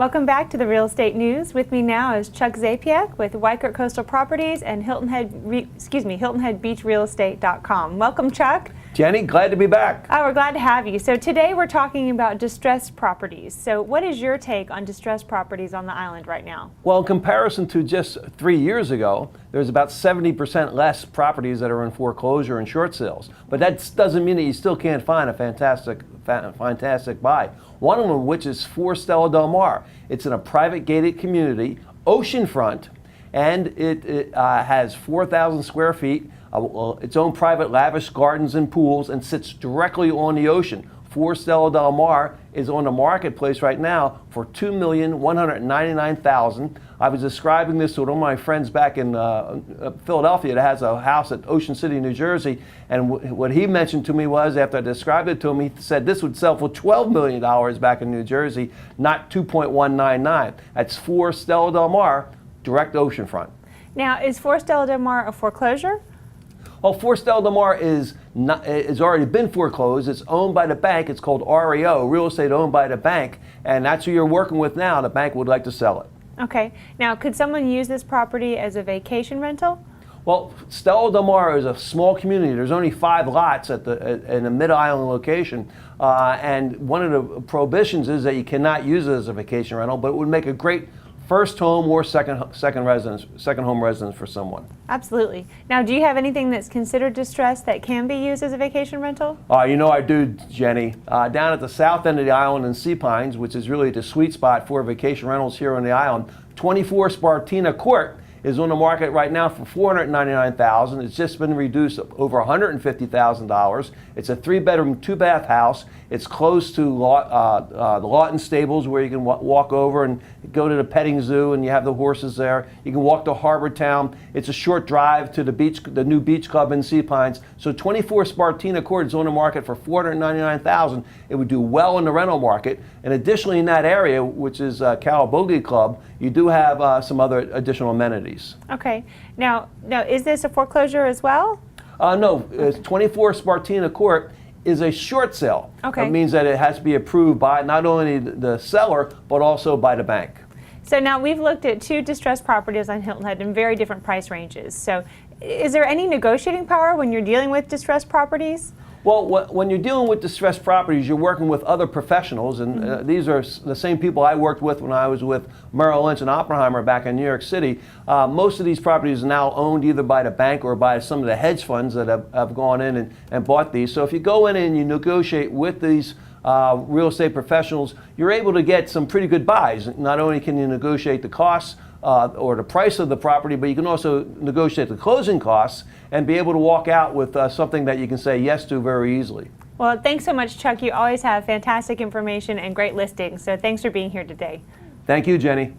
Welcome back to the Real Estate News. With me now is Chuck Zapiec with Weichert Coastal Properties and Hilton Head Beach Real Estate.com. Welcome, Chuck. Jenny, glad to be back. Oh, we're glad to have you. So today we're talking about distressed properties. So what is your take on distressed properties on the island right now? Well, in comparison to just 3 years ago, there's about 70% less properties that are in foreclosure and short sales. But that doesn't mean that you still can't find a fantastic buy. One of them, which is for Stella Del Mar. It's in a private gated community, oceanfront, and it has 4,000 square feet, its own private lavish gardens and pools, and sits directly on the ocean. For Stella Del Mar is on the marketplace right now for $2,199,000. I was describing this to one of my friends back in Philadelphia that has a house at Ocean City, New Jersey, and what he mentioned to me was, after I described it to him, he said this would sell for $12 million back in New Jersey, not $2.199. That's for Stella Del Mar, direct oceanfront. Now, is for Stella Del Mar a foreclosure? Well, for Stella Del Mar is already been foreclosed. It's owned by the bank. It's called REO, real estate owned by the bank, and that's who you're working with now. The bank would like to sell it. Okay. Now, could someone use this property as a vacation rental? Well, Stella Del Mar is a small community. There's only 5 lots in a mid-island location, and one of the prohibitions is that you cannot use it as a vacation rental, but it would make a great first home or second home residence for someone. Absolutely. Now, do you have anything that's considered distressed that can be used as a vacation rental? You know I do, Jenny. Down at the south end of the island in Sea Pines, which is really the sweet spot for vacation rentals here on the island, 24 Spartina Court is on the market right now for $499,000. It's just been reduced over $150,000. It's a 3-bedroom, 2-bath house. It's close to the Lawton Stables, where you can walk over and go to the petting zoo, and you have the horses there. You can walk to Harbor Town. It's a short drive to the beach, the new beach club in Sea Pines. So 24 Spartina Court is on the market for $499,000. It would do well in the rental market. And additionally, in that area, which is Calabogie Club, you do have some other additional amenities. Okay. Now, is this a foreclosure as well? No. 24 Spartina Court is a short sale. Okay. It means that it has to be approved by not only the seller, but also by the bank. So now we've looked at 2 distressed properties on Hilton Head in very different price ranges. So is there any negotiating power when you're dealing with distressed properties? Well, when you're dealing with distressed properties, you're working with other professionals, and these are the same people I worked with when I was with Merrill Lynch and Oppenheimer back in New York City. Most of these properties are now owned either by the bank or by some of the hedge funds that have gone in and bought these. So if you go in and you negotiate with these real estate professionals, you're able to get some pretty good buys. Not only can you negotiate the costs or the price of the property, but you can also negotiate the closing costs and be able to walk out with something that you can say yes to very easily. Well, thanks so much, Chuck. You always have fantastic information and great listings, so thanks for being here today. Thank you, Jenny.